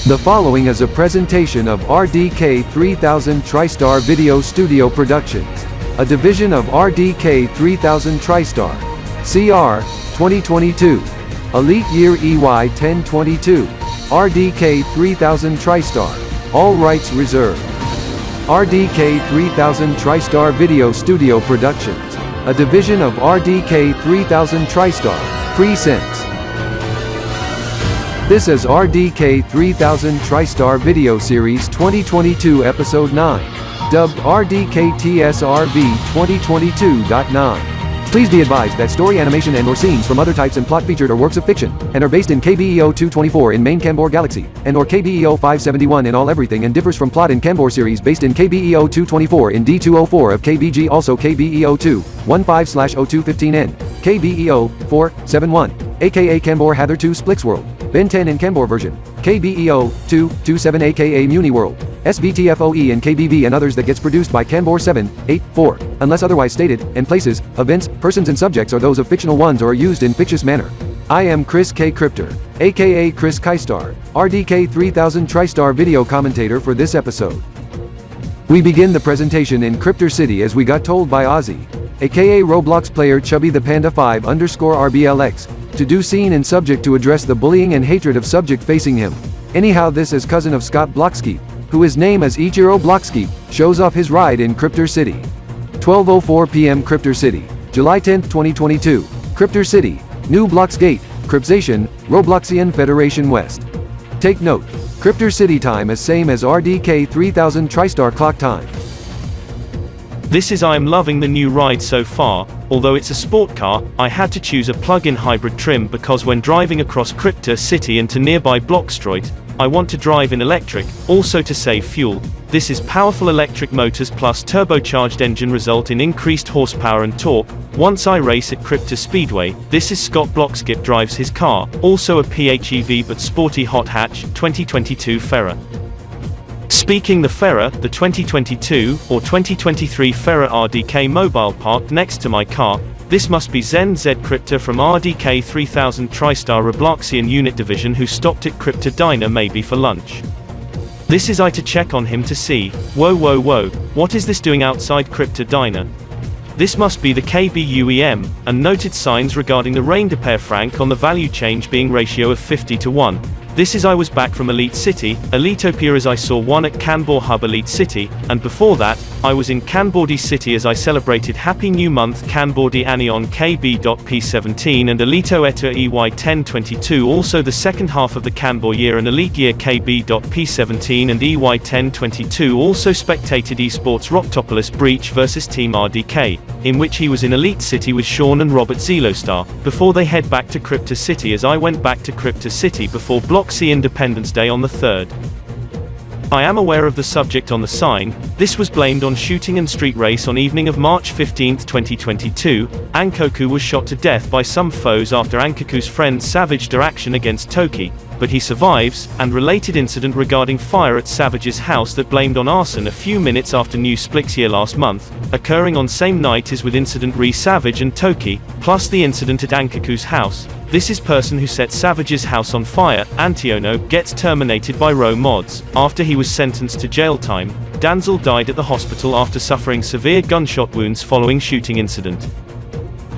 The following is a presentation of RDK 3000 TriStar Video Studio Productions, a division of RDK 3000 TriStar, CR, 2022, EliteYear EY 1022, RDK 3000 TriStar, all rights reserved. RDK 3000 TriStar Video Studio Productions, a division of RDK 3000 TriStar, presents. This is RDK 3000 TriStar Video Series 2022 Episode 9, dubbed RDK TSRV 2022.9. Please be advised that story, animation and/or scenes from other types and plot featured are works of fiction, and are based in KBEO 224 in main Kanbor Galaxy, and/or KBEO 571 in all everything, and differs from plot in Kanbor series based in KBEO 224 in D204 of KBG, also KBEO 215/0215N, KBEO 471, aka Kanbor Hather 2 Splix World, Ben 10 in Kanbor version, KBEO 227 aka Muni World, SVTFOE and KBB and others that gets produced by Kanbor 7, 8, 4, unless otherwise stated, and places, events, persons and subjects are those of fictional ones or are used in fictitious manner. I am Chris K. Cryptor, aka Chris Kystar, RDK 3000 TriStar video commentator for this episode. We begin the presentation in Cryptor City as we got told by Ozzy, aka Roblox player Chubby the Panda 5_RBLX, to do scene and subject to address the bullying and hatred of subject facing him. Anyhow, this is cousin of Scott Blockskip, who his name is Ichiro Blockskip, shows off his ride in Cryptor City. 12:04 p.m. Cryptor City, July 10, 2022. Cryptor City, New Blocks Gate, Crypzation, Robloxian Federation West. Take note, Cryptor City time is same as RDK 3000 TriStar clock time. This is I am loving the new ride so far. Although it's a sport car, I had to choose a plug-in hybrid trim because when driving across Cryptor City and to nearby Bloxstroit, I want to drive in electric, also to save fuel. This is powerful electric motors plus turbocharged engine result in increased horsepower and torque. Once I race at Cryptor Speedway, this is Scott Blockskip drives his car, also a PHEV but sporty hot hatch, 2022 Ferra. Speaking the Ferra, the 2022 or 2023 Ferra RDK mobile parked next to my car. This must be ZenZ Cryptor from RDK 3000 TriStar Robloxian unit division who stopped at Cryptor Diner maybe for lunch. This is I to check on him to see, whoa, what is this doing outside Cryptor Diner? This must be the KBUEM, and noted signs regarding the reindeer frank on the value change being ratio of 50:1. This is I was back from Elite City, EliteYear as I saw one at Kanbor Hub Elite City, and before that, I was in Kanbordee City as I celebrated Happy New Month Kanbordee Anion Kb.P 17 and EliteYear EY 1022, also the second half of the Kanbor year and EliteYear Kb.P 17 and EY 1022 also spectated esports Roctopolis Breach vs Team RDK, in which he was in Elite City with Sean and Robert Zelostar, before they head back to Cryptor City as I went back to Cryptor City before Bloxy Independence Day on the 3rd. I am aware of the subject on the sign. This was blamed on shooting and street race on evening of March 15, 2022. Ankoku was shot to death by some foes after Ankoku's friend savaged their action against Toki, but he survives, and related incident regarding fire at Savage's house that blamed on arson a few minutes after New Splix year last month, occurring on same night as with incident re Savage and Toki, plus the incident at Ankoku's house. This is person who set Savage's house on fire. Antiono gets terminated by Row Mods. After he was sentenced to jail time, Danzel died at the hospital after suffering severe gunshot wounds following shooting incident.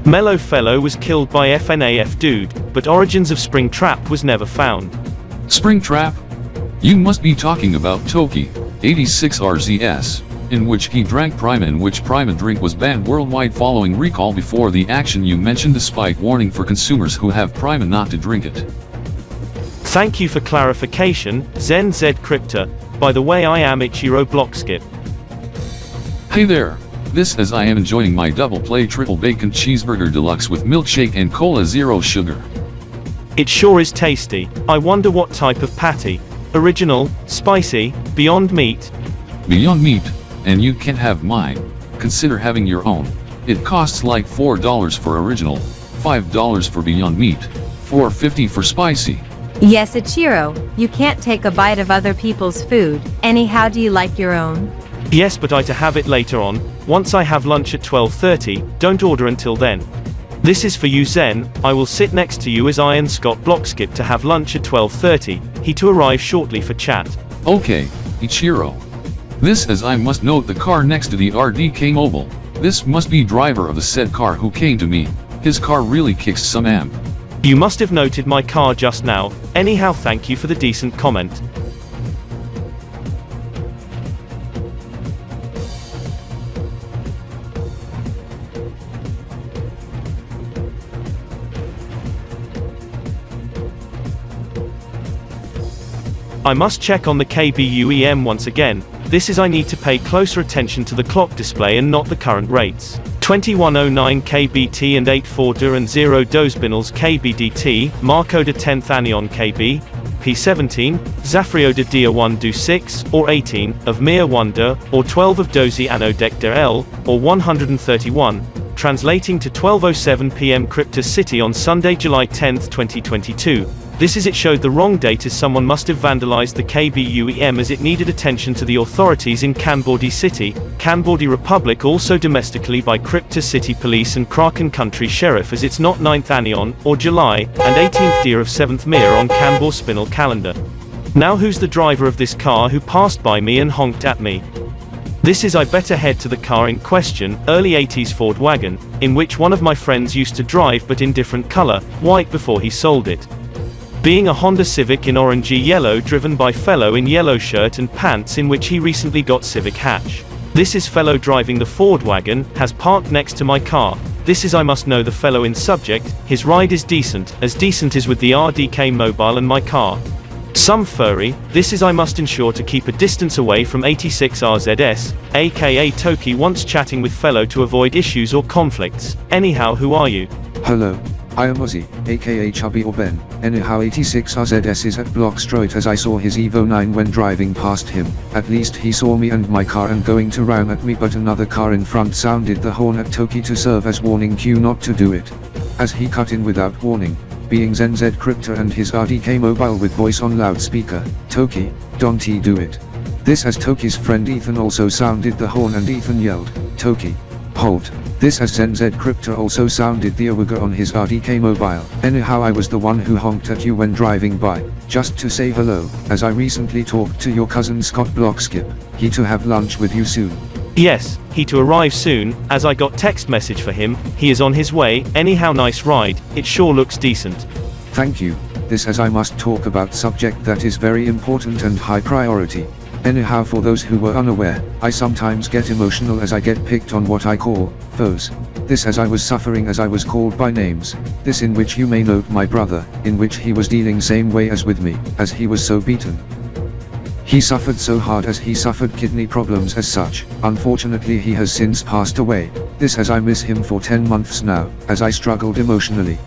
Mellow Fellow was killed by FNAF Dude, but origins of Springtrap was never found. Springtrap? You must be talking about Toki, 86 RZS, in which he drank Prima, in which Prima drink was banned worldwide following recall before the action you mentioned, despite warning for consumers who have Prima not to drink it. Thank you for clarification, ZenZ Cryptor. By the way, I am Ichiro Blockskip. Hey there. This as I am enjoying my double play triple bacon cheeseburger deluxe with milkshake and cola zero sugar. It sure is tasty. I wonder what type of patty. Original, spicy, Beyond Meat? Beyond Meat, and you can have mine. Consider having your own. It costs like $4 for original, $5 for Beyond Meat, $4.50 for spicy. Yes, Ichiro, you can't take a bite of other people's food. Anyhow, do you like your own? Yes, but I to have it later on, once I have lunch at 12:30, don't order until then. This is for you, Zen. I will sit next to you as I and Scott BlockSkip to have lunch at 12:30, he to arrive shortly for chat. Okay, Ichiro. This as I must note the car next to the RDK mobile. This must be driver of the said car who came to me. His car really kicks some amp. You must have noted my car just now. Anyhow, thank you for the decent comment. I must check on the KBUEM once again. This is I need to pay closer attention to the clock display and not the current rates. 2109 KBT and 84 and 0 DoZ.A KBDT, Markoda 10th Anion KB, P17, Zafrioda Dia 1 Do 6, or 18, of Mir 1 De, or 12 of DoZ.A Anno Dek Der L, or 131, translating to 12:07 PM Crypto City on Sunday, July 10, 2022. This is it showed the wrong date as someone must have vandalized the KBUEM as it needed attention to the authorities in Kanbordee City, Kanbordee Republic, also domestically by Crypto City Police and Kraken Country Sheriff, as it's not 9th Anion, or July, and 18th Dia of 7th Mir on Kanbor Spinel calendar. Now who's the driver of this car who passed by me and honked at me? This is I better head to the car in question, early 80s Ford wagon, in which one of my friends used to drive but in different color, white before he sold it. Being a Honda Civic in orangey yellow driven by fellow in yellow shirt and pants in which he recently got Civic hatch. This is fellow driving the Ford wagon, has parked next to my car. This is I must know the fellow in subject, his ride is decent as with the RDK mobile and my car. Some furry, this is I must ensure to keep a distance away from 86 RZS, aka Toki, once chatting with fellow to avoid issues or conflicts. Anyhow, who are you? Hello. I am Ozzy, aka Chubby or Ben. Anyhow, 86 RZS is at Blockstroit as I saw his Evo 9 when driving past him. At least he saw me and my car and going to ram at me, but another car in front sounded the horn at Toki to serve as warning cue not to do it. As he cut in without warning, being ZenZ Crypto and his RDK mobile with voice on loudspeaker, Toki, don't do it. This as Toki's friend Ethan also sounded the horn and Ethan yelled, Toki, halt. This as ZenZ Crypto also sounded the awuga on his RDK mobile. Anyhow, I was the one who honked at you when driving by, just to say hello, as I recently talked to your cousin Scott BlockSkip. He to have lunch with you soon. Yes, he to arrive soon, as I got text message for him, he is on his way. Anyhow, nice ride, it sure looks decent. Thank you. This as I must talk about subject that is very important and high priority. Anyhow, for those who were unaware, I sometimes get emotional as I get picked on what I call foes. This as I was suffering as I was called by names. This in which you may note my brother, in which he was dealing same way as with me, as he was so beaten. He suffered so hard as he suffered kidney problems as such. Unfortunately he has since passed away. This as I miss him for 10 months now, as I struggled emotionally.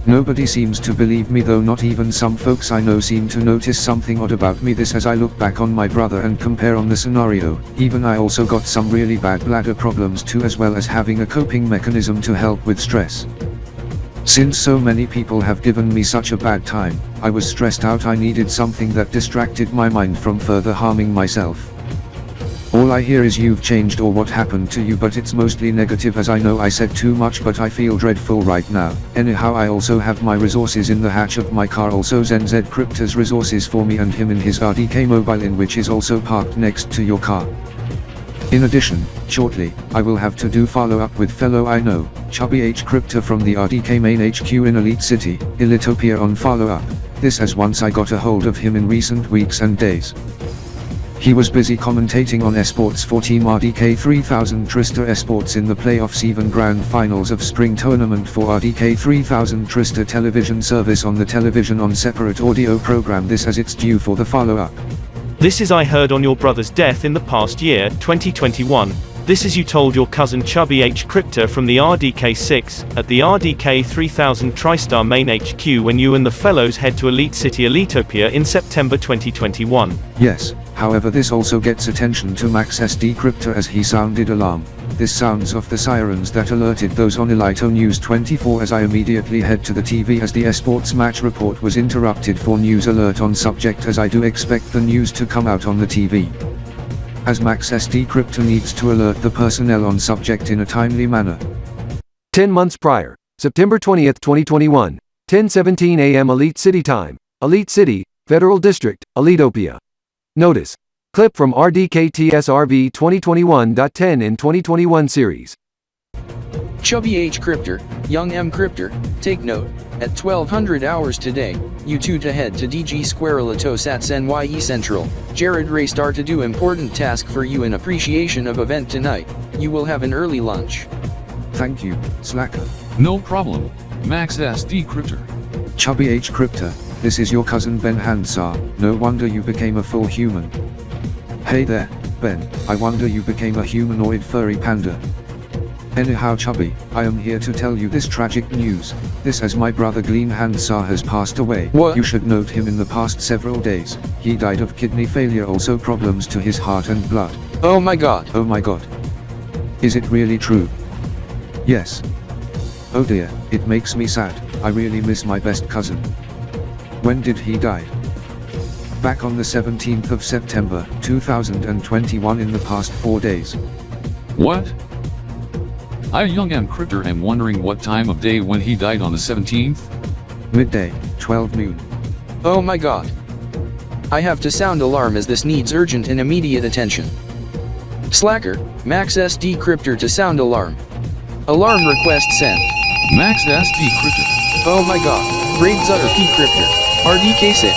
Nobody seems to believe me, though not even some folks I know seem to notice something odd about me. This as I look back on my brother and compare on the scenario, even I also got some really bad bladder problems too, as well as having a coping mechanism to help with stress. Since so many people have given me such a bad time, I was stressed out. I needed something that distracted my mind from further harming myself. All I hear is you've changed or what happened to you, but it's mostly negative as I know I said too much, but I feel dreadful right now. Anyhow, I also have my resources in the hatch of my car, also ZenZ Crypto's resources for me and him in his RDK mobile, in which is also parked next to your car. In addition, shortly, I will have to do follow-up with fellow I know, Chubby H Crypto from the RDK main HQ in Elite City, EliteYear, on follow-up. This as once I got a hold of him in recent weeks and days. He was busy commentating on esports for Team RDK 3000 Trista esports in the playoffs, even grand finals of spring tournament for RDK 3000 Trista television service on the television on separate audio program. This as it's due for the follow-up. This is I heard on your brother's death in the past year, 2021. This is you told your cousin Chubby H Crypto from the RDK 6, at the RDK 3000 TriStar main HQ when you and the fellows head to Elite City EliteYear in September 2021. Yes, however this also gets attention to MaxSD Crypto as he sounded alarm. This sounds of the sirens that alerted those on Elito News 24 as I immediately head to the TV as the esports match report was interrupted for news alert on subject, as I do expect the news to come out on the TV. As MaxSD Crypto needs to alert the personnel on subject in a timely manner. 10 months prior. September 20, 2021. 10:17 a.m. Elite City Time. Elite City, Federal District, EliteYear. Notice. Clip from RDK TSRV 2021.10 in 2021 series. Chubby H. Crypter, Young M. Crypter, take note, at 1200 hours today, you two to head to DG Square Latosats NYE Central, Jared Raystar to do important task for you in appreciation of event tonight, you will have an early lunch. Thank you, Slacker. No problem, Max SD Crypter. Chubby H. Crypter, this is your cousin Ben Hansar, no wonder you became a full human. Hey there, Ben, I wonder you became a humanoid furry panda. Anyhow Chubby, I am here to tell you this tragic news. This as my brother Glenn Hansar has passed away. What? You should note him in the past several days. He died of kidney failure, also problems to his heart and blood. Oh my god. Oh my god. Is it really true? Yes. Oh dear, it makes me sad. I really miss my best cousin. When did he die? Back on the 17th of September, 2021, in the past 4 days. What? I, Young M. Crypter, am wondering what time of day when he died on the 17th? Midday, 12 noon. Oh my god. I have to sound alarm as this needs urgent and immediate attention. Slacker, Max SD Crypter to sound alarm. Alarm request sent. Max SD Crypter. Oh my god. Grade ZA-P Crypter. RDK6.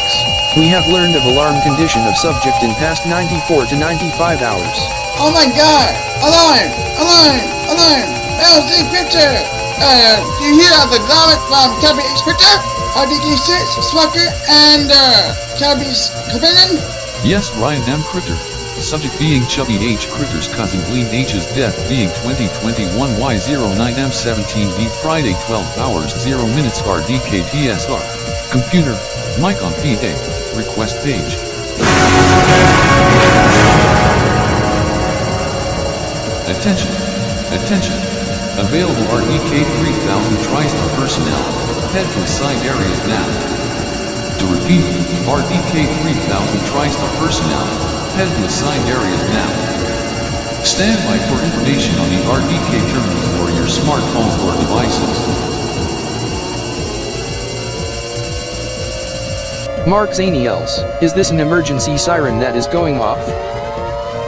We have learned of alarm condition of subject in past 94 to 95 hours. Oh my god! Alarm! Alarm! Alarm! LZ Crypter! Do you hear the garlic from Chubby H. Crypter? RDK6, Slacker, and Chubby's companion? Yes, Ryan M. Crypter. Subject being Chubby H. Crypter's cousin Glenn H's death being 2021 Y09M17B Friday 12 hours 0 minutes RDK TSR. Computer, mic on PA, request page. Attention, attention. Available RDK 3000 TriStar personnel, head to assigned areas now. To repeat, RDK 3000 TriStar personnel, head to assigned areas now. Stand by for information on the RDK terminals for your smartphones or devices. Mark Zaniels, is this an emergency siren that is going off?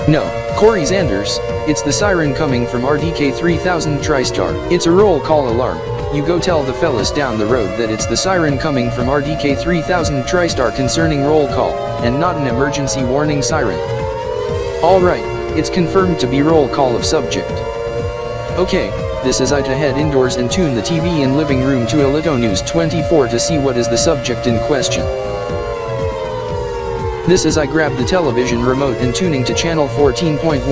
No, Corey Zanders, it's the siren coming from RDK 3000 TriStar. It's a roll call alarm. You go tell the fellas down the road that it's the siren coming from RDK 3000 TriStar concerning roll call, and not an emergency warning siren. Alright, it's confirmed to be roll call of subject. Okay, this is I to head indoors and tune the TV in living room to Elito News 24 to see what is the subject in question. This is I grab the television remote and tuning to channel 14.1,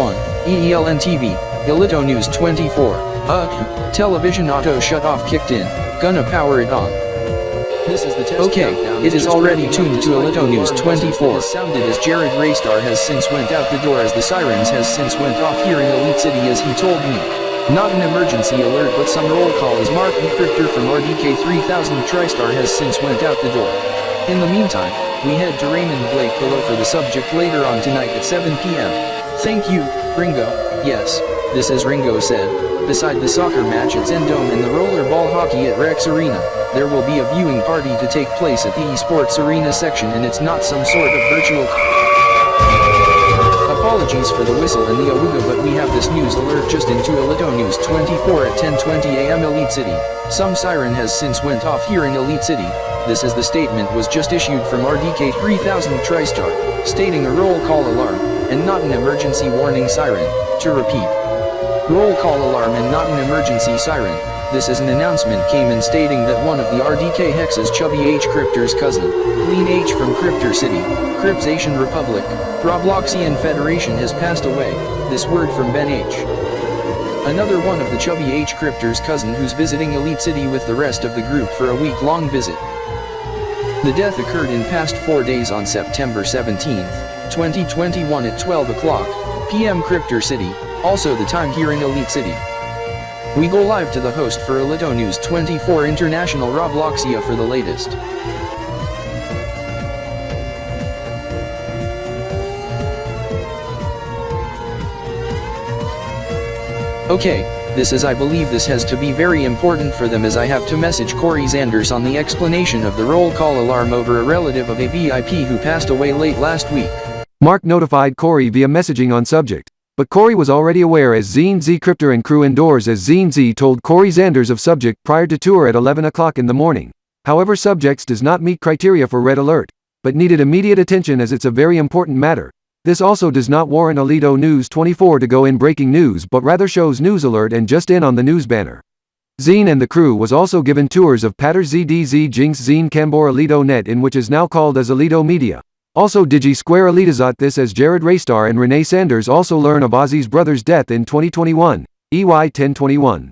EELN TV, Elito News 24. Television auto shut off kicked in, gonna power it on. This is the test. Okay, it is already tuned to Elito News 24. Sounded as Jared Raystar has since went out the door as the sirens has since went off here in Elite City as he told me. Not an emergency alert but some roll call as Mark B. Crypter from RDK 3000 TriStar has since went out the door. In the meantime, we head to Raymond Blake below for the subject later on tonight at 7 p.m. Thank you, Ringo. Yes, this as Ringo said, beside the soccer match at Zendome and the rollerball hockey at Rex Arena, there will be a viewing party to take place at the esports arena section and it's not some sort of virtual... Apologies for the whistle and the awooga but we have this news alert just into Elito News 24 at 10:20 a.m. Elite City. Some siren has since went off here in Elite City. This as the statement was just issued from RDK 3000 TriStar, stating a roll call alarm, and not an emergency warning siren. To repeat, roll call alarm and not an emergency siren. This as an announcement came in stating that one of the RDK Hex's Chubby H. Crypter's cousin, Glenn H. from Crypter City, Crips Asian Republic, Robloxian Federation has passed away. This word from Ben H. Another one of the Chubby H. Crypter's cousin who's visiting Elite City with the rest of the group for a week-long visit. The death occurred in past 4 days on September 17th, 2021 at 12 o'clock p.m. Crypter City, also the time here in Elite City. We go live to the host for Elito News 24 International Robloxia for the latest. Okay, This is I believe this has to be very important for them, as I have to message Corey Zanders on the explanation of the roll call alarm over a relative of a KBIP who passed away late last week. Mark notified Corey via messaging on subject. But Corey was already aware, as Zine-Z Cryptor and crew indoors, as Zine-Z told Corey Zanders of subject prior to tour at 11 o'clock in the morning. However, subjects does not meet criteria for red alert, but needed immediate attention as it's a very important matter. This also does not warrant Alito News 24 to go in breaking news, but rather shows news alert and just in on the news banner. Zine and the crew was also given tours of Patter ZDZ Jinx Zine Kambor Alito Net, in which is now called as Alito Media. Also Digi Square Elitizot, this as Jared Raystar and Renee Sanders also learn of Ozzy's brother's death in 2021, EY 1021.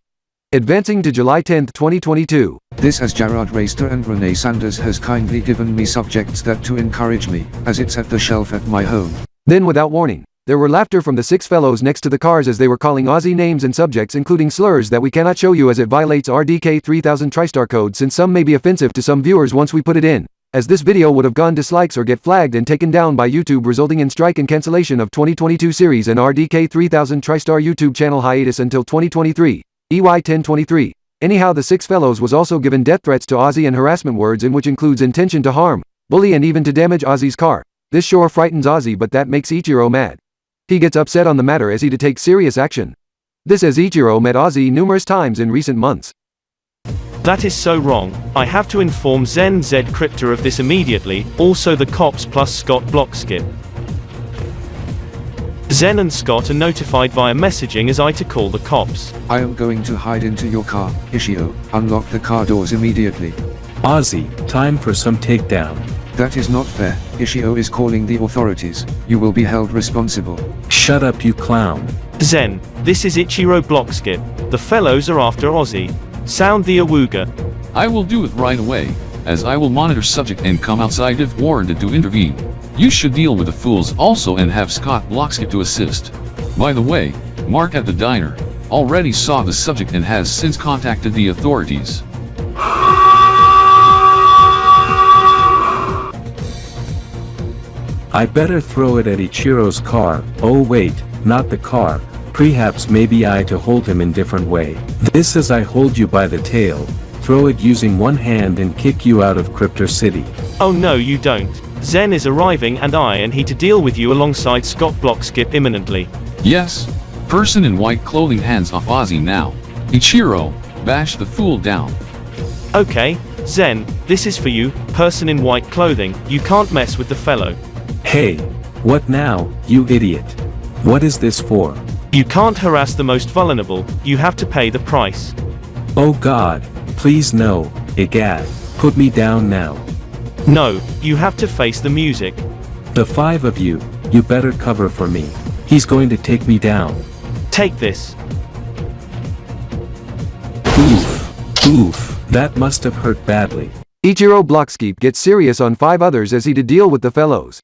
Advancing to July 10, 2022. This as Jared Raystar and Renee Sanders has kindly given me subjects that to encourage me, as it's at the shelf at my home. Then without warning, there were laughter from the 6 fellows next to the cars as they were calling Ozzy names and subjects, including slurs that we cannot show you as it violates RDK 3000 TriStar code, since some may be offensive to some viewers once we put it in, as this video would have gone dislikes or get flagged and taken down by YouTube, resulting in strike and cancellation of 2022 series and RDK 3000 TriStar YouTube channel hiatus until 2023, EY 1023. Anyhow, the 6 fellows was also given death threats to Ozzy and harassment words, in which includes intention to harm, bully and even to damage Ozzy's car. This sure frightens Ozzy, but that makes Ichiro mad. He gets upset on the matter as he to take serious action. This as Ichiro met Ozzy numerous times in recent months. That is so wrong. I have to inform Zen Z Cryptor of this immediately, also the cops plus Scott Blockskip. Zen and Scott are notified via messaging as I to call the cops. I am going to hide into your car, Ishio. Unlock the car doors immediately. Ozzy, time for some takedown. That is not fair. Ishio is calling the authorities. You will be held responsible. Shut up, you clown. Zen, this is Ichiro Blockskip. The fellows are after Ozzy. Sound the awooga. I will do it right away, as I will monitor subject and come outside if warranted to intervene. You should deal with the fools also and have Scott Blockskip to assist. By the way, Mark at the diner already saw the subject and has since contacted the authorities. I better throw it at Ichiro's car. Oh wait, not the car. Perhaps maybe I to hold him in different way. This as I hold you by the tail, throw it using one hand and kick you out of Cryptor City. Oh no, you don't. Zen is arriving and he to deal with you alongside Scott Blockskip imminently. Yes. Person in white clothing, hands off Ozzy now. Ichiro, bash the fool down. Okay, Zen, this is for you, person in white clothing. You can't mess with the fellow. Hey, what now, you idiot? What is this for? You can't harass the most vulnerable, you have to pay the price. Oh God, please no, egad, put me down now. No, you have to face the music. The 5 of you, you better cover for me. He's going to take me down. Take this. Oof, that must have hurt badly. Ichiro Blockskip gets serious on 5 others as he to deal with the fellows.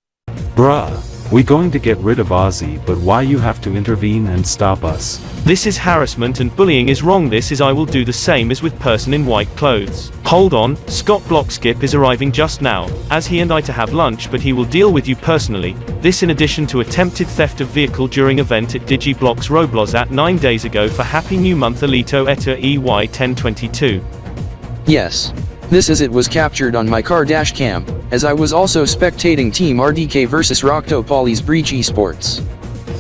Bruh, we going to get rid of Ozzy, but why you have to intervene and stop us? This is harassment and bullying is wrong. This is I will do the same as with person in white clothes. Hold on, Scott Blockskip is arriving just now, as he and I to have lunch, but he will deal with you personally. This in addition to attempted theft of vehicle during event at DigiBlocks Roblox at 9 days ago for Happy New Month Alito Eta EY 1022. Yes. This as it was captured on my car dash cam, as I was also spectating Team RDK vs Rocto Poly's Breach Esports.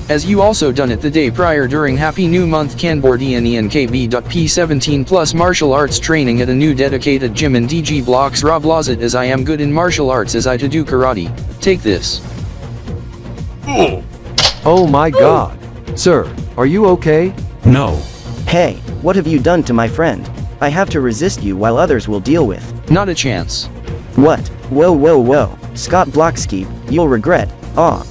As you also done it the day prior during Happy New Month Kanbordee and Kb.P 17 plus martial arts training at a new dedicated gym in DG Blocks Roblox, as I am good in martial arts as I to do karate. Take this. Oh my God. Sir, are you okay? No. Hey, what have you done to my friend? I have to resist you while others will deal with. Not a chance. What? Whoa. Scott Blockskip, you'll regret. Aw.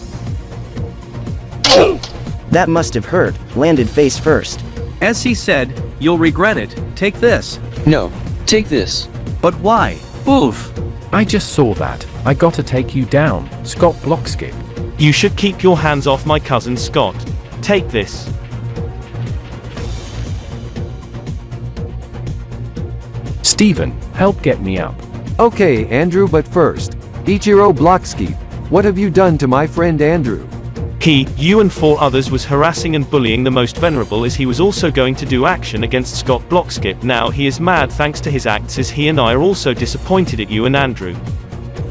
That must have hurt, landed face first. As he said, you'll regret it. Take this. No, take this. But why? Oof. I just saw that. I gotta take you down, Scott Blockskip. You should keep your hands off my cousin Scott. Take this. Steven, help get me up. Okay, Andrew, but first, Ichiro Blockskip, what have you done to my friend Andrew? You and 4 others was harassing and bullying the most vulnerable as he was also going to do action against Kanbor-LapiBalKip. Now he is mad thanks to his acts as he and I are also disappointed at you and Andrew.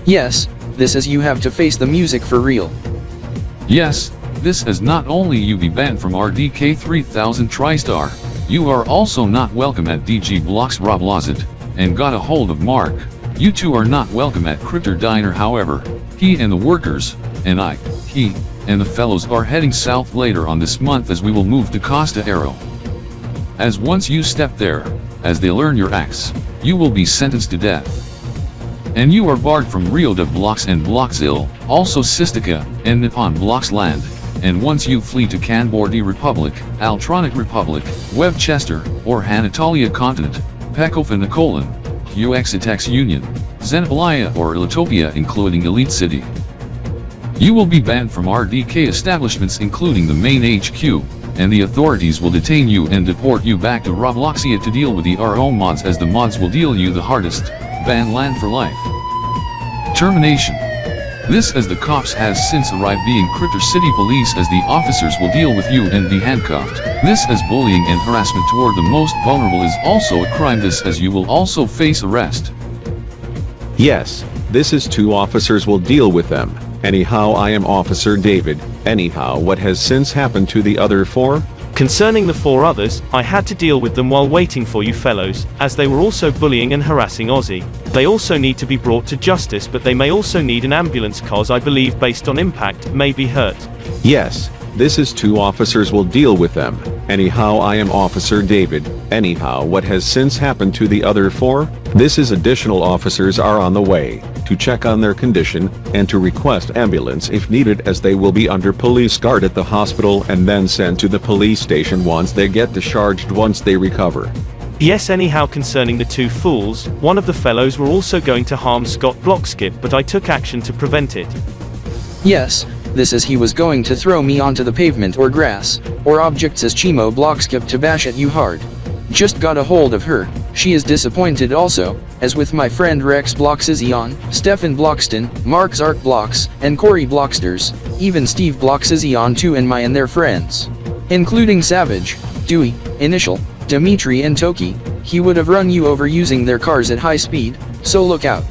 Yes, this is you have to face the music for real. Yes, this is not only you be banned from RDK 3000 TriStar, you are also not welcome at DG Blocks Roblox and got a hold of Mark. You two are not welcome at Crypto Diner. However, he and the workers, and he, and the fellows are heading south later on this month as we will move to Costa Aero. As once you step there, as they learn your acts, you will be sentenced to death. And you are barred from Rio de Blocks and Bloxil, also Sistika, and Nippon Blocks land. And once you flee to Kanbordee Republic, Altronic Republic, Webchester, or Anatolia Continent, Pekova Nicolan, UXitex Union, Xenobalia or Elitopia including Elite City. You will be banned from RDK establishments including the main HQ, and the authorities will detain you and deport you back to Robloxia to deal with the RO mods as the mods will deal you the hardest, ban land for life. Termination. This as the cops has since arrived being Crypto City Police as the officers will deal with you and be handcuffed. This as bullying and harassment toward the most vulnerable is also a crime. This as you will also face arrest. Yes, this is 2 officers will deal with them. Anyhow, I am Officer David. Anyhow, what has since happened to the other 4? Concerning the 4 others, I had to deal with them while waiting for you fellows, as they were also bullying and harassing Ozzy. They also need to be brought to justice, but they may also need an ambulance cause I believe based on impact, may be hurt. Yes, this is 2 officers will deal with them. Anyhow, I am Officer David. Anyhow, what has since happened to the other 4? This is additional officers are on the way, to check on their condition, and to request ambulance if needed as they will be under police guard at the hospital and then sent to the police station once they get discharged once they recover. Yes, anyhow concerning the 2 fools, one of the fellows were also going to harm Kanbor-LapiBalKip but I took action to prevent it. Yes, this is he was going to throw me onto the pavement or grass, or objects as Kanbor-LapiBalKip to bash at you hard. Just got a hold of her, she is disappointed also, as with my friend Rex Bloxizion, Stefan Bloxton, Mark Zark Blocks, and Corey Blocksters, even Steve Bloxizion too and their friends. Including Savage, Dewey, Initial, Dimitri and Toki, he would have run you over using their cars at high speed, so look out.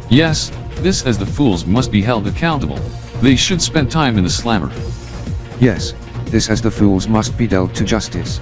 Yes, this as the fools must be held accountable. They should spend time in the slammer. Yes, this as the fools must be dealt to justice.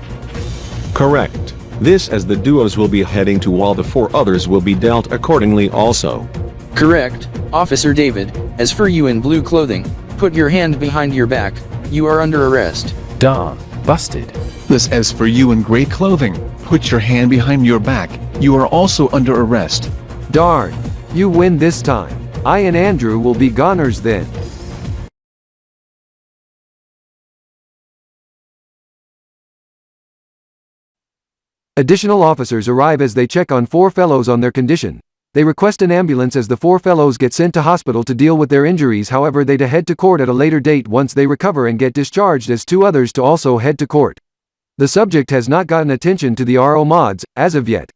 Correct. This as the duos will be heading to while the 4 others will be dealt accordingly also. Correct, Officer David. As for you in blue clothing, put your hand behind your back, you are under arrest. Darn, busted. This as for you in gray clothing, put your hand behind your back, you are also under arrest. Darn. You win this time. I and Andrew will be goners then. Additional officers arrive as they check on 4 fellows on their condition. They request an ambulance as the 4 fellows get sent to hospital to deal with their injuries. However, they head to court at a later date once they recover and get discharged as 2 others to also head to court. The subject has not gotten attention to the RO mods, as of yet.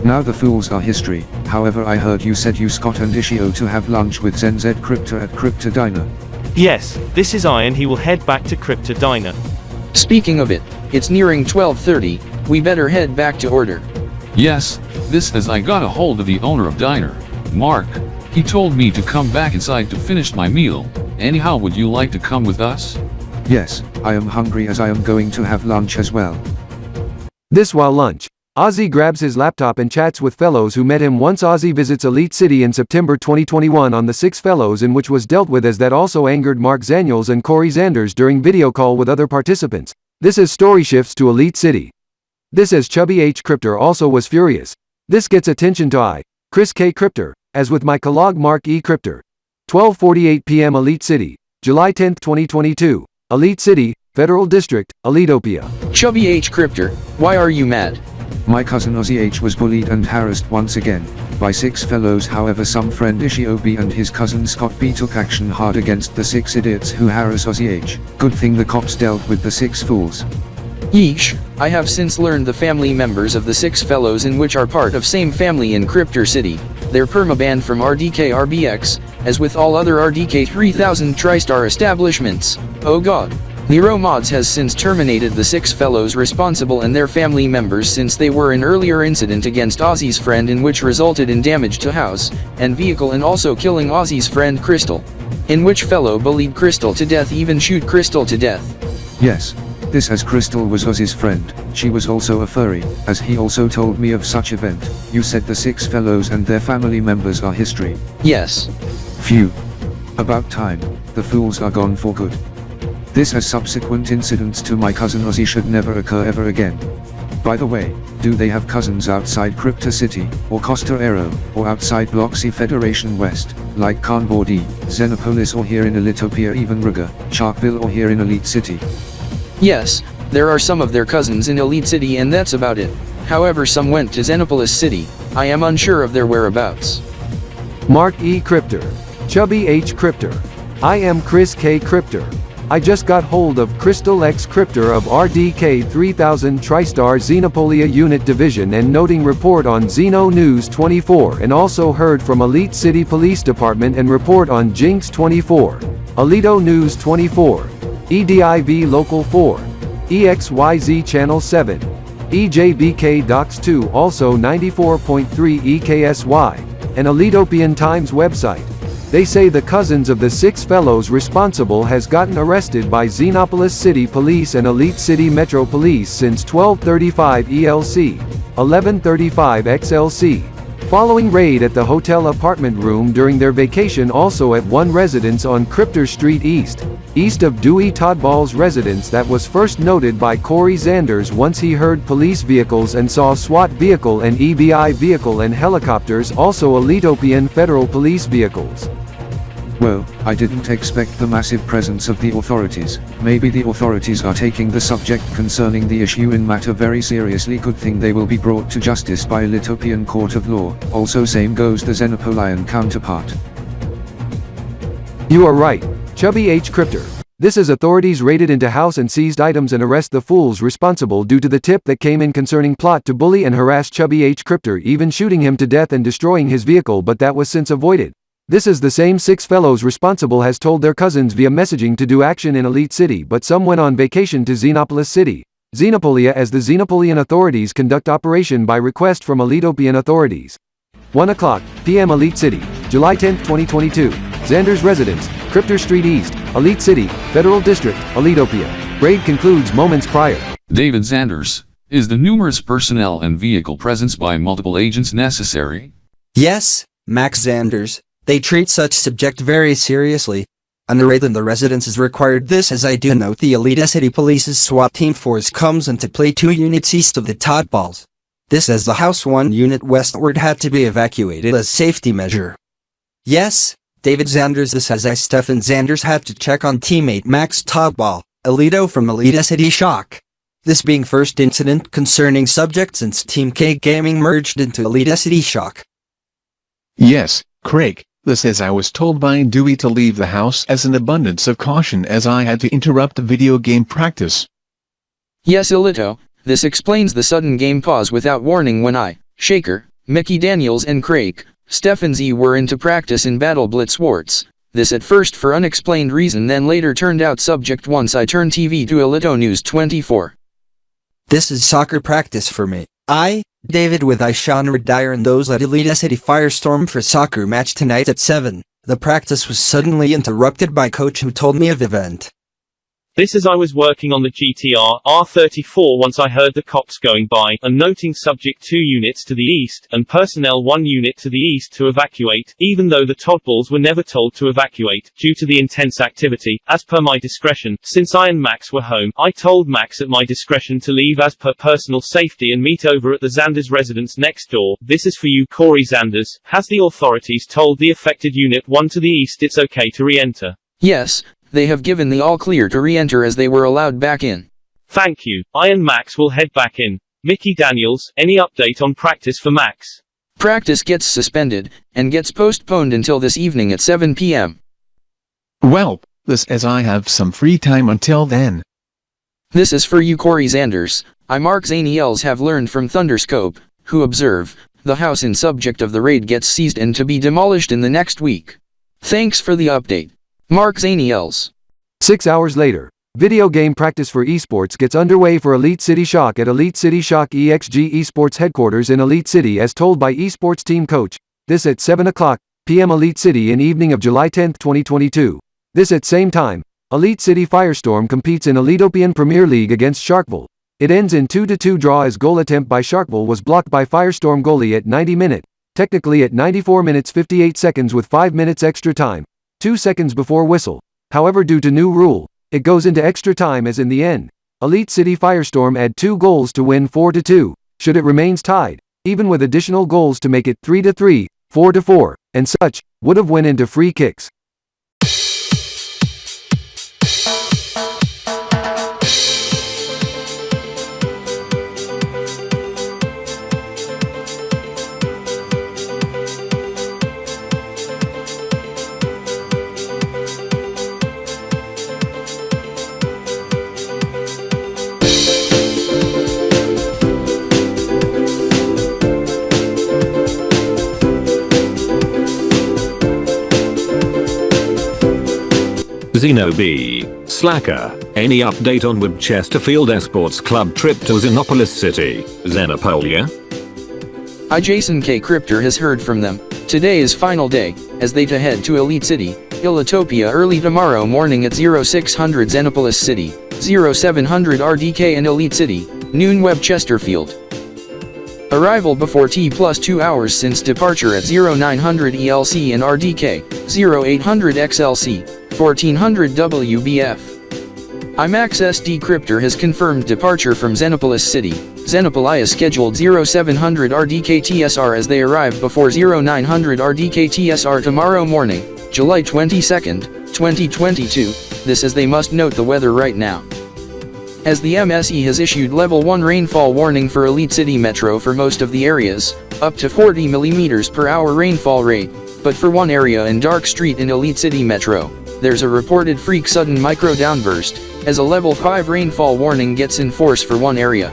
Now the fools are history. However, I heard you said you Scott and Ishio to have lunch with ZenZ Crypto at Crypto Diner. Yes, this is I and he will head back to Crypto Diner. Speaking of it, it's nearing 12:30, we better head back to order. Yes, this as I got a hold of the owner of Diner, Mark. He told me to come back inside to finish my meal. Anyhow, would you like to come with us? Yes, I am hungry as I am going to have lunch as well. This while lunch, Ozzy grabs his laptop and chats with fellows who met him once Ozzy visits Elite City in September 2021 on the 6 fellows in which was dealt with as that also angered Mark Zaniels and Corey Zanders during video call with other participants. This as story shifts to Elite City. This as Chubby H. Cryptor also was furious. This gets attention to Chris K. Cryptor, as with my colleague Mark E. Cryptor. 12:48 p.m. Elite City, July 10, 2022. Elite City, Federal District, Elitopia. Chubby H. Cryptor, why are you mad? My cousin Ozzy H was bullied and harassed once again, by 6 fellows. However, some friend Ishio B and his cousin Scott B took action hard against the 6 idiots who harass Ozzy H. Good thing the cops dealt with the 6 fools. Yeesh, I have since learned the family members of the 6 fellows in which are part of same family in Cryptor City. They're perma-banned from RDK RBX, as with all other RDK 3000 TriStar establishments. Oh god. Nero Mods has since terminated the 6 fellows responsible and their family members since they were an earlier incident against Ozzy's friend in which resulted in damage to house and vehicle and also killing Ozzy's friend Crystal. In which fellow bullied Crystal to death, even shoot Crystal to death. Yes. This as Crystal was Ozzy's friend, she was also a furry, as he also told me of such event. You said the 6 fellows and their family members are history. Yes. Phew. About time, the fools are gone for good. This as subsequent incidents to my cousin Ozzy should never occur ever again. By the way, do they have cousins outside Crypto City, or Costa Aero, or outside Block C Federation West, like Kanbordee, Xenopolis, or here in EliteYear, even Ruger, Sharkville, or here in Elite City? Yes, there are some of their cousins in Elite City and that's about it. However, some went to Xenopolis City. I am unsure of their whereabouts. Mark E. Cryptor. Chubby H. Cryptor. I am Chris K. Cryptor. I just got hold of Crystal X Cryptor of RDK 3000 TriStar Xenopolia Unit Division and noting report on Xeno News 24 and also heard from Elite City Police Department and report on Jinx 24, Alito News 24, EDIV Local 4, EXYZ Channel 7, EJBK Docs 2, also 94.3 EKSY, and Elitopian Times website. They say the cousins of the 6 fellows responsible has gotten arrested by Xenopolis City Police and Elite City Metro Police since 12:35 ELC, 11:35 XLC. Following raid at the hotel apartment room during their vacation, also at one residence on Cryptor Street east of Dewey Toddball's residence that was first noted by Corey Zanders once he heard police vehicles and saw SWAT vehicle and EBI vehicle and helicopters, also Elitopian federal police vehicles. Well, I didn't expect the massive presence of the authorities. Maybe the authorities are taking the subject concerning the issue in matter very seriously. Good thing they will be brought to justice by Elitopian Court of Law. Also same goes the Xenopolian counterpart. You are right, Chubby H. Cryptor. This is authorities raided into house and seized items and arrest the fools responsible due to the tip that came in concerning plot to bully and harass Chubby H. Cryptor, even shooting him to death and destroying his vehicle, but that was since avoided. This is the same 6 fellows responsible has told their cousins via messaging to do action in Elite City, but some went on vacation to Xenopolis City, Xenopolia, as the Xenopolian authorities conduct operation by request from Elitopian authorities. 1:00 p.m. Elite City, July 10, 2022. Xander's residence, Cryptor Street East, Elite City, Federal District, Elitopia. Raid concludes moments prior. David Xanders, is the numerous personnel and vehicle presence by multiple agents necessary? Yes, Max Xanders. They treat such subject very seriously. A raid in the residence is required. This, as I do note, the Elite City Police's SWAT team force comes into play 2 units east of the Toddballs. This, as the House 1 unit westward had to be evacuated as safety measure. Yes, David Xanders. This, as I, Stefan Xanders, had to check on teammate Max Toddball, Alito from Elite City Shock. This being first incident concerning subject since Team K Gaming merged into Elite City Shock. Yes, Craig. This, as I was told by Dewey to leave the house as an abundance of caution as I had to interrupt the video game practice. Yes, Alito, this explains the sudden game pause without warning when I, Shaker, Mickey Daniels and Craig, Stefan Z were into practice in Battle Blitz Warts. This at first for unexplained reason, then later turned out subject once I turned TV to Alito News 24. This is soccer practice for me. I, David with Ishan Redire and those at Elite City Firestorm for soccer match tonight at 7. The practice was suddenly interrupted by coach who told me of event. This as I was working on the GTR R34 once I heard the cops going by, and noting subject 2 units to the east, and personnel 1 unit to the east to evacuate, even though the Toddballs were never told to evacuate, due to the intense activity. As per my discretion, since I and Max were home, I told Max at my discretion to leave as per personal safety and meet over at the Xanders residence next door. This is for you, Corey Xanders. Has the authorities told the affected unit 1 to the east it's okay to re-enter? Yes. They have given the all-clear to re-enter as they were allowed back in. Thank you. I and Max will head back in. Mickey Daniels, any update on practice for Max? Practice gets suspended, and gets postponed until this evening at 7 p.m. Well, this as I have some free time until then. This is for you, Corey Xanders. I Mark Zaniels have learned from Thunderscope, who observe, the house in subject of the raid gets seized and to be demolished in the next week. Thanks for the update. Mark Zaniels. 6 hours later, video game practice for esports gets underway for Elite City Shock at Elite City Shock EXG Esports headquarters in Elite City as told by esports team coach. This at 7 o'clock p.m. Elite City in evening of July 10, 2022. This at same time, Elite City Firestorm competes in EliteYear Premier League against Sharkville. It ends in 2-2 draw as goal attempt by Sharkville was blocked by Firestorm goalie at 90 minute, technically at 94 minutes 58 seconds with 5 minutes extra time, 2 seconds before whistle. However, due to new rule, it goes into extra time as in the end. Elite City Firestorm add 2 goals to win 4-2, should it remains tied, even with additional goals to make it 3-3, 4-4, and such, would have went into free kicks. Zeno-B, Slacker, any update on Web Chesterfield Esports Club trip to Xenopolis City, Xenopolia? Jason K. Cryptor has heard from them. Today is final day, as they head to Elite City, Elitopia early tomorrow morning at 0600 Xenopolis City, 0700 RDK and Elite City, noon Web Chesterfield. Arrival before T+2 hours since departure at 0900 ELC and RDK, 0800 XLC, 1400 WBF. IMAXXII Cryptor has confirmed departure from Xenopolis City. Xenopolia scheduled 0700 RDK TSR as they arrive before 0900 RDK TSR tomorrow morning, July 22nd, 2022. This as they must note the weather right now, as the MSE has issued level 1 rainfall warning for Elite City Metro for most of the areas, up to 40 mm per hour rainfall rate, but for one area in Dark Street in Elite City Metro, there's a reported freak sudden micro downburst, as a level 5 rainfall warning gets in force for one area.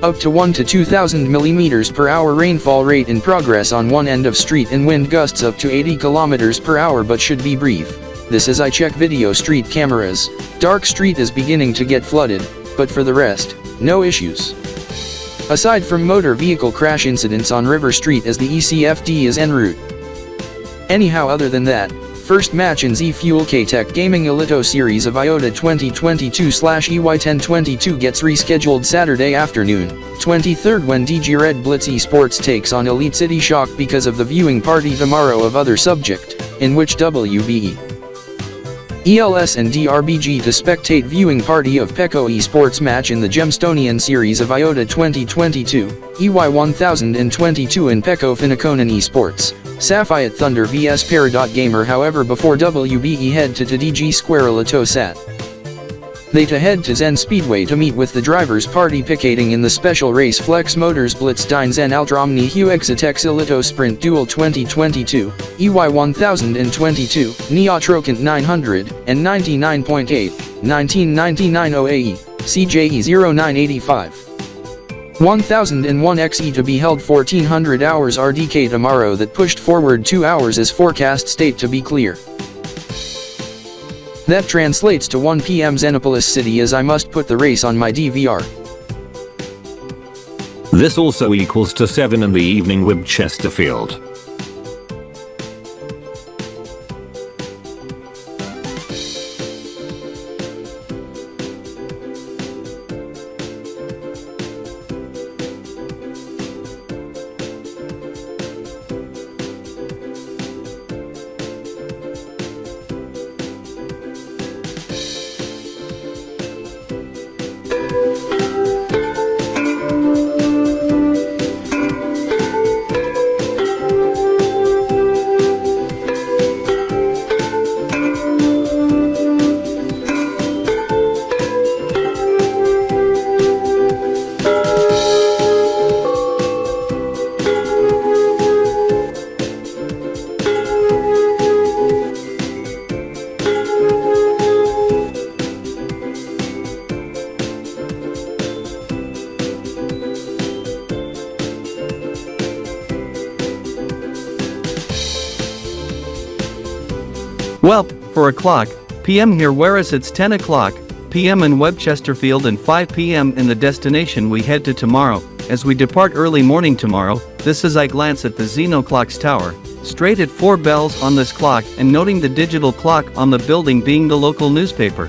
Up to 1 to 2,000 mm per hour rainfall rate in progress on one end of street and wind gusts up to 80 km per hour but should be brief. This as I check video street cameras. Dark Street is beginning to get flooded, but for the rest, no issues. Aside from motor vehicle crash incidents on River Street as the ECFD is en route. Anyhow, other than that, first match in Z Fuel K-Tech Gaming Elito Series of IOTA 2022/EY1022 gets rescheduled Saturday afternoon, 23rd when DG Red Blitz Esports takes on Elite City Shock because of the viewing party tomorrow of other subject, in which WBE, ELS and DRBG to spectate viewing party of Peko Esports match in the Gemstonian series of IOTA 2022, EY1022 in Peko Finnekonen Esports, Sapphire Thunder vs Para.Gamer. However, before WBE head to DG Square Elito Sat, they head to Zen Speedway to meet with the drivers participating in the special race Flex Motors Blitzstein Zen Ultra Omni Hue Exitex Elito Sprint Duel 2022, EY1022, Neotrocant 900, and 99.8, 1999 OAE, CJE 0985. 1001 XE to be held 1400 hours RDK tomorrow that pushed forward 2 hours as forecast state to be clear. That translates to 1 PM Xenopolis City as I must put the race on my DVR. This also equals to 7 in the evening with Chesterfield. Well, 4 o'clock p.m. here, whereas it's 10 o'clock p.m. in Webchesterfield and 5 p.m. in the destination we head to tomorrow. As we depart early morning tomorrow, this as I glance at the Xenoclock's tower, straight at 4 bells on this clock and noting the digital clock on the building being the local newspaper.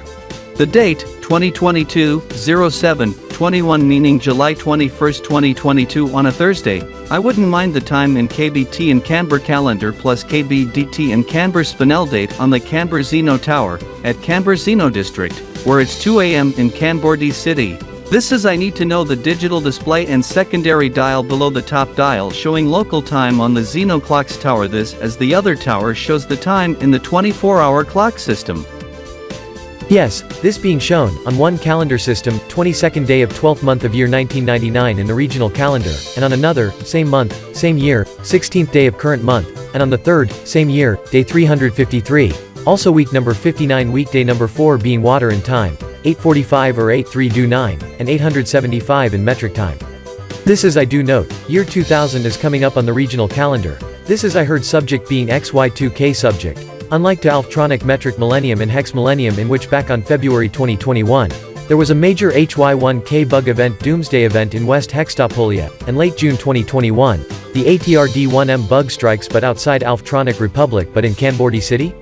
The date, 2022-07-21, meaning July 21st, 2022 on a Thursday. I wouldn't mind the time in KBT and Canberra calendar plus KBDT and Canberra spinel date on the Canberra Xeno Tower at Canberra Xeno District, where it's 2 a.m. in Kanbordee City. This is I need to know the digital display and secondary dial below the top dial showing local time on the Xenoclock's tower. This as the other tower shows the time in the 24-hour clock system. Yes, this being shown, on one calendar system, 22nd day of 12th month of year 1999 in the regional calendar, and on another, same month, same year, 16th day of current month, and on the third, same year, day 353. Also week number 59, weekday number 4 being water in time, 8:45 or 8:3-9, and 875 in metric time. This is I do note, year 2000 is coming up on the regional calendar. This is I heard subject being XY2K subject. Unlike to Alptronic metric millennium and hex millennium, in which back on February 2021, there was a major HY1K bug event, Doomsday event in West Hextopolia, and late June 2021, the ATRD1M bug strikes but outside Alptronic Republic but in Kanbordee City?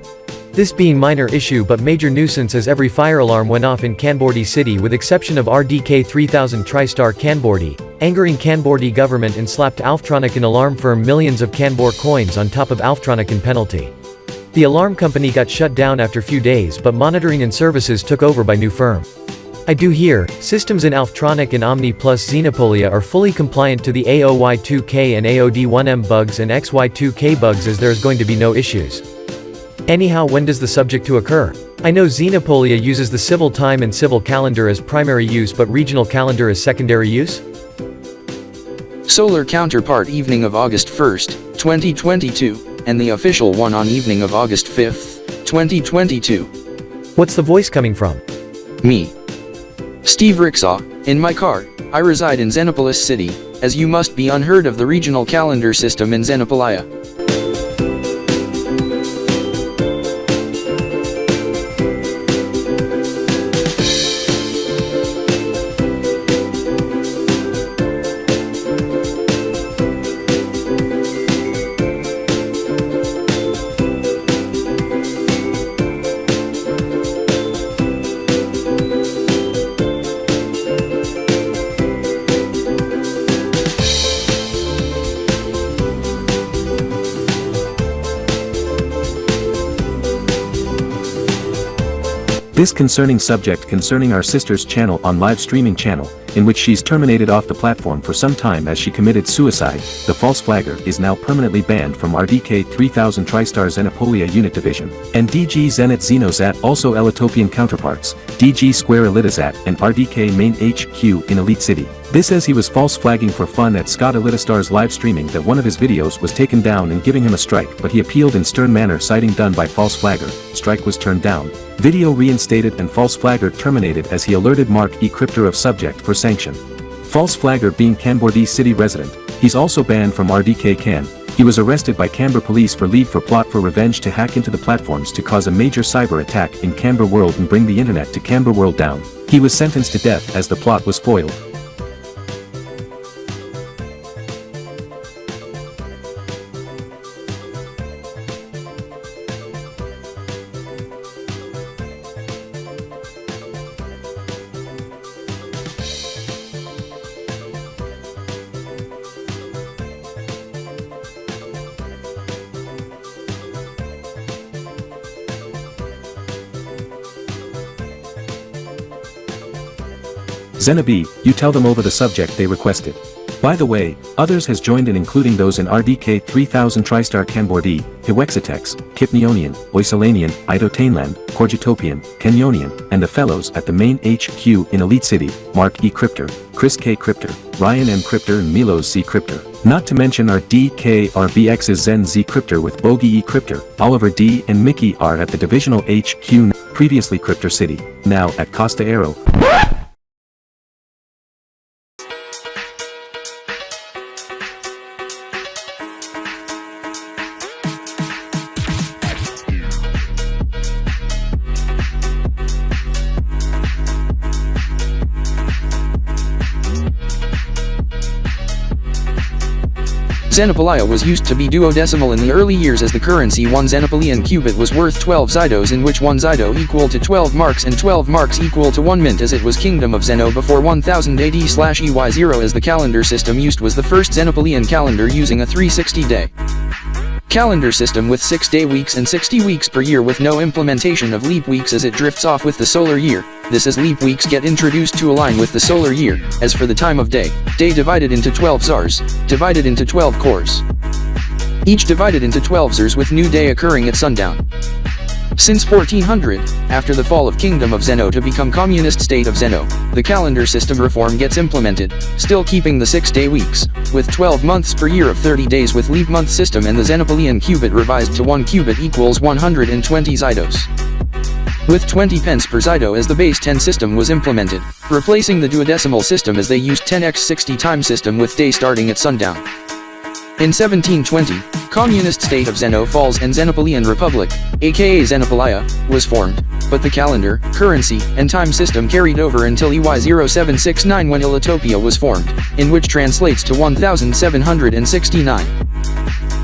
This being minor issue but major nuisance as every fire alarm went off in Kanbordee City with exception of RDK 3000 TriStar Kanbordee, angering Kanbordee government and slapped Alptronic and alarm firm millions of Kanbor coins on top of Alptronic in penalty. The alarm company got shut down after few days but monitoring and services took over by new firm. I do hear, systems in Alptronic and Omni plus Xenopolia are fully compliant to the AOY2K and AOD1M bugs and XY2K bugs as there is going to be no issues. Anyhow, when does the subject to occur? I know Xenopolia uses the civil time and civil calendar as primary use but regional calendar as secondary use? Solar counterpart evening of August 1st, 2022, and the official one on evening of August 5th, 2022. What's the voice coming from? Me. Steve Ricksaw, in my car. I reside in Xenopolis City, as you must be unheard of the regional calendar system in Xenopolia. This concerning subject concerning our sister's channel on live streaming channel, in which she's terminated off the platform for some time as she committed suicide. The false flagger is now permanently banned from RDK 3000 TriStar Xenopolia Unit Division, and DG Zenit XenoZ, also Elitopian counterparts, DG Square EliteYear and RDK main HQ in Elite City. This as he was false flagging for fun at Scott EliteStar's live streaming that one of his videos was taken down and giving him a strike, but he appealed in stern manner citing done by false flagger, strike was turned down. Video reinstated and false flagger terminated as he alerted Mark E. Cryptor of subject for sanction. False flagger being Kanbordee City resident, he's also banned from RDK Can. He was arrested by Canberra police for leave for plot for revenge to hack into the platforms to cause a major cyber attack in Canberra World and bring the internet to Canberra World down. He was sentenced to death as the plot was foiled. Xenob, you tell them over the subject they requested. By the way, others has joined in including those in RDK 3000 TriStar Kanbordee, Hiwexitex, Kipneonian, Oisalanian, Idotainland, Corgitopian, Kenyonian, and the fellows at the main HQ in Elite City, Mark E. Cryptor, Chris K. Cryptor, Ryan M. Cryptor and Milos C. Cryptor. Not to mention our DKRBX's Zen Z Cryptor with Bogey E. Cryptor, Oliver D. and Mickey are at the divisional HQ, previously Cryptor City, now at Costa Aero. Xenopolia was used to be duodecimal in the early years as the currency 1 Xenopolian cubit was worth 12 Zydos, in which 1 Zydo equal to 12 marks and 12 marks equal to 1 mint, as it was Kingdom of Zeno before 1000 AD/EY0, as the calendar system used was the first Xenopolian calendar using a 360-day calendar system with 6-day weeks and 60 weeks per year, with no implementation of leap weeks as it drifts off with the solar year. This as leap weeks get introduced to align with the solar year. As for the time of day, day divided into 12 zars, divided into 12 cores, each divided into 12 zars, with new day occurring at sundown. Since 1400, after the fall of Kingdom of Zeno to become communist state of Zeno, the calendar system reform gets implemented, still keeping the 6-day weeks, with 12 months per year of 30 days with leap month system, and the Xenopolian cubit revised to 1 cubit equals 120 Zydos, with 20 pence per Zydo as the base 10 system was implemented, replacing the duodecimal system as they used 10x60 time system with day starting at sundown. In 1720, communist state of Zeno falls and Xenopolian Republic, aka Xenopolia, was formed, but the calendar, currency, and time system carried over until EY0769 when EliteYear was formed, in which translates to 1769.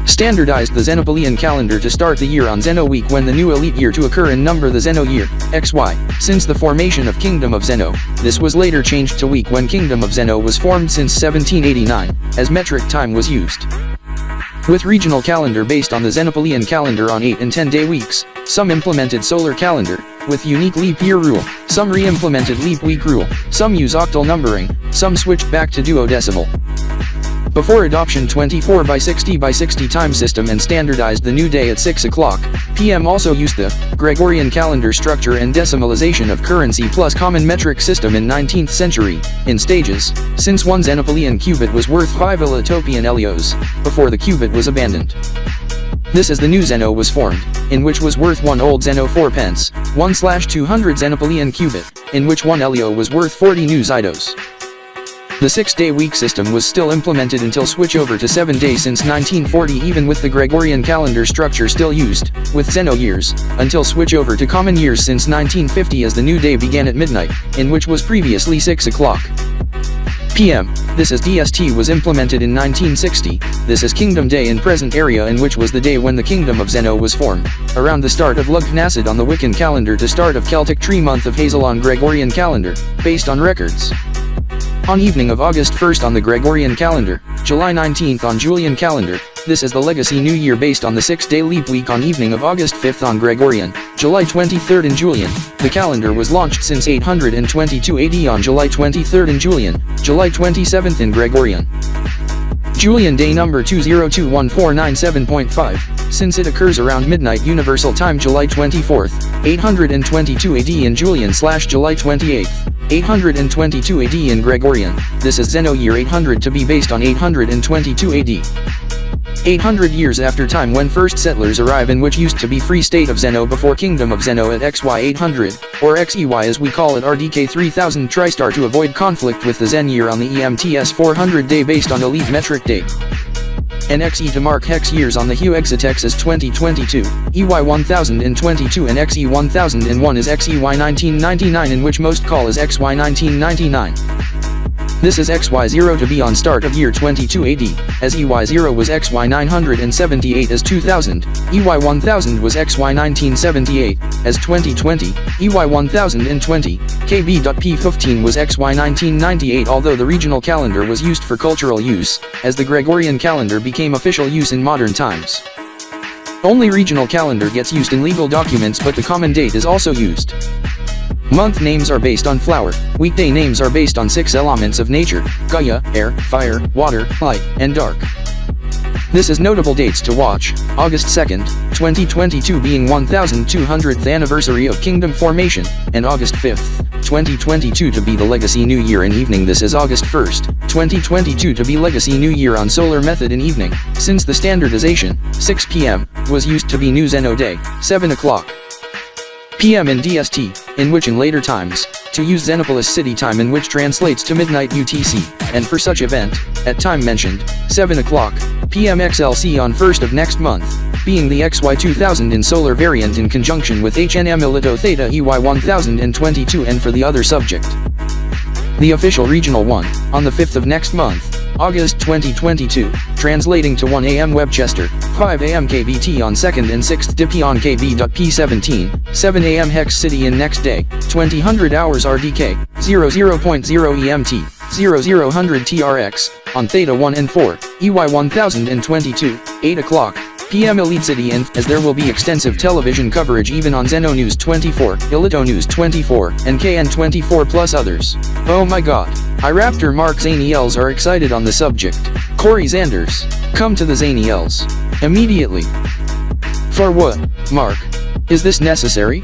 Standardized the Xenopolian calendar to start the year on Zeno week when the new elite year to occur in number the Zeno year, XY. Since the formation of Kingdom of Zeno, this was later changed to week when Kingdom of Zeno was formed since 1789, as metric time was used. With regional calendar based on the Xenopolian calendar on 8 and 10-day weeks, some implemented solar calendar, with unique leap year rule, some re-implemented leap week rule, some use octal numbering, some switched back to duodecimal. Before adoption 24/60/60 time system and standardized the new day at 6 o'clock p.m. also used the Gregorian calendar structure and decimalization of currency plus common metric system in 19th century, in stages, since 1 Xenopolian cubit was worth 5 Elitopian Elios, before the cubit was abandoned. This as the new Zeno was formed, in which was worth 1 old Zeno 4 pence, 1/200 Xenopolian cubit, in which 1 Elio was worth 40 new Zydos. The 6-day week system was still implemented until switch over to 7 days since 1940, even with the Gregorian calendar structure still used, with Zeno years, until switch over to common years since 1950 as the new day began at midnight, in which was previously 6 o'clock p.m. This as DST was implemented in 1960, this is Kingdom Day in present area, in which was the day when the Kingdom of Zeno was formed, around the start of Lughnasad on the Wiccan calendar to start of Celtic tree month of Hazel on Gregorian calendar, based on records. On evening of August 1st on the Gregorian calendar, July 19th on Julian calendar, this is the Legacy New Year based on the 6-day leap week on evening of August 5th on Gregorian, July 23rd in Julian. The calendar was launched since 822 AD on July 23rd in Julian, July 27th in Gregorian. Julian day number 202149.7.5, since it occurs around midnight Universal Time July 24th, 822 AD in Julian/July 28th, 822 AD in Gregorian. This is Zeno year 800 to be based on 822 AD. 800 years after time when first settlers arrive in which used to be free state of Zeno before Kingdom of Zeno at XY 800, or XEY as we call it RDK 3000 TriStar to avoid conflict with the Zen year on the EMTS 400 day based on elite metric day. And XE to mark hex years on the Hue Exitex as 2022, EY 1022 and XE 1001 is XEY 1999 in which most call as XY 1999. This is XY0 to be on start of year 22 AD, as EY0 was XY 978 as 2000, EY 1000 was XY 1978, as 2020, EY 1020, Kb.P 15 was XY 1998 although the regional calendar was used for cultural use, as the Gregorian calendar became official use in modern times. Only regional calendar gets used in legal documents but the common date is also used. Month names are based on flower, weekday names are based on 6 elements of nature, Gaia, air, fire, water, light, and dark. This is notable dates to watch, August 2nd, 2022 being 1200th anniversary of Kingdom formation, and August 5th, 2022 to be the Legacy New Year in evening. This is August 1st, 2022 to be Legacy New Year on solar method in evening, since the standardization, 6 p.m., was used to be New Zeno Day, 7 o'clock p.m. in DST, in which in later times, to use Xenopolis City time in which translates to midnight UTC, and for such event, at time mentioned, 7 o'clock p.m. XLC on 1st of next month, being the XY 2000 in solar variant in conjunction with HNM Ilito Theta EY 1022 and for the other subject. The official regional one, on the 5th of next month, August 2022, translating to 1 a.m. Webchester, 5 a.m. KBT on 2nd and 6th DP on Kb.P 17, 7 a.m. Hex City in next day, 2000 hours RDK, 00.0 EMT, 0000 TRX, on Theta 1 and 4, EY 1022, 8 o'clock p.m. Elite City Inf, as there will be extensive television coverage even on Zeno News 24, Elito News 24, and KN 24 plus others. Oh my god. iRaptor Mark Zaniels are excited on the subject. Corey Zanders, come to the Zaniels. Immediately. For what, Mark? Is this necessary?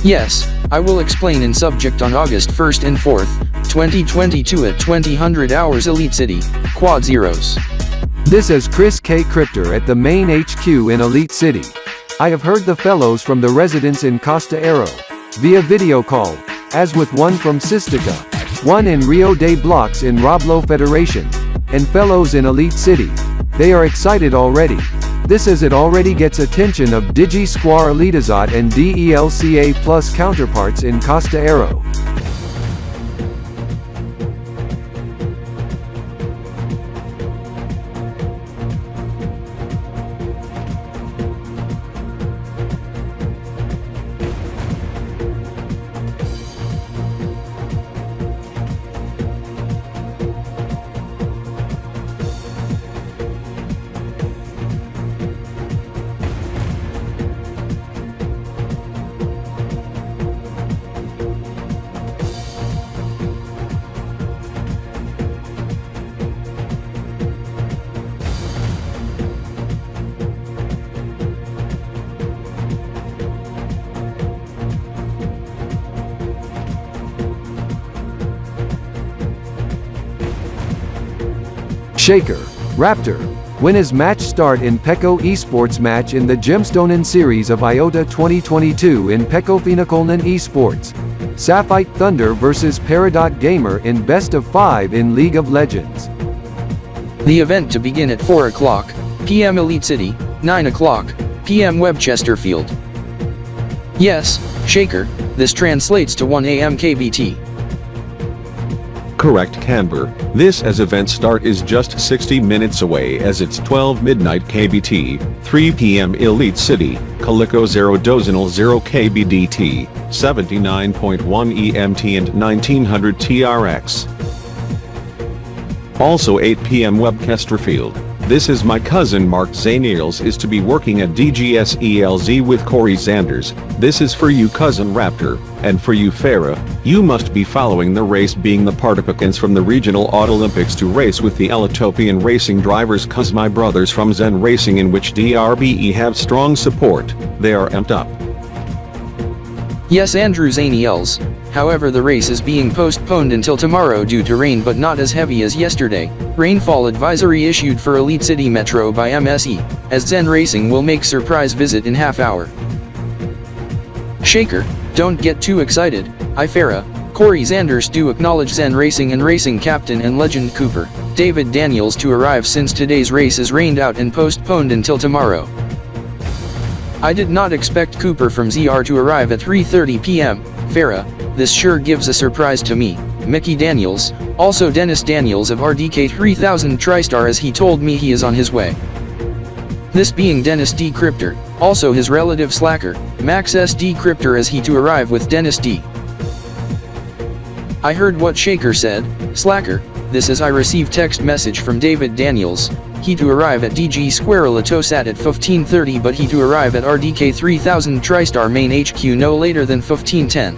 Yes, I will explain in subject on August 1st and 4th, 2022 at 2000 hours Elite City, Quad Zeros. This is Chris K. Cryptor at the main HQ in Elite City. I have heard the fellows from the residence in Costa Aero, via video call, as with one from Sistika, one in Rio de Blocks in Roblo Federation, and fellows in Elite City. They are excited already. This as it already gets attention of Digi Square EliteYear and DELCA plus counterparts in Costa Aero. Shaker, Raptor. When is match start in Peko Esports match in the Gemstonen series of IOTA 2022 in Peko Finakolnen Esports? Sapphite Thunder vs Peridot Gamer in Best of 5 in League of Legends. The event to begin at 4 o'clock p.m. Elite City, 9 o'clock p.m. Webchesterfield. Yes, Shaker, this translates to 1 a.m. KBT. Correct, Kanbor. This as event start is just 60 minutes away as it's 12 midnight KBT, 3 p.m. Elite City, Calico 0 Dozinal 0 KBDT, 79.1 EMT and 1900 TRX. Also 8 p.m. Webchesterfield. This is my cousin Mark Zaniels is to be working at DGSELZ with Corey Zanders. This is for you cousin Raptor, and for you Farah, you must be following the race being the participants from the regional Auto Olympics to race with the Elitopian racing drivers cause my brothers from Zen Racing in which DRBE have strong support, they are amped up. Yes Andrew Zaniels, however the race is being postponed until tomorrow due to rain but not as heavy as yesterday. Rainfall advisory issued for Elite City Metro by MSE, as Zen Racing will make surprise visit in half hour. Shaker, don't get too excited, Farah, Corey Zanders do acknowledge Zen Racing and racing captain and legend Cooper, David Daniels to arrive since today's race is rained out and postponed until tomorrow. I did not expect Cooper from ZR to arrive at 3:30 p.m., Farah, this sure gives a surprise to me, Mickey Daniels, also Dennis Daniels of RDK 3000 TriStar as he told me he is on his way. This being Dennis D. Cryptor, also his relative Slacker, Max S. D. Cryptor as he to arrive with Dennis D. I heard what Shaker said, Slacker, this as I received text message from David Daniels, he to arrive at DG Square Latosat at 15:30 but he to arrive at RDK 3000 TriStar main HQ no later than 15:10.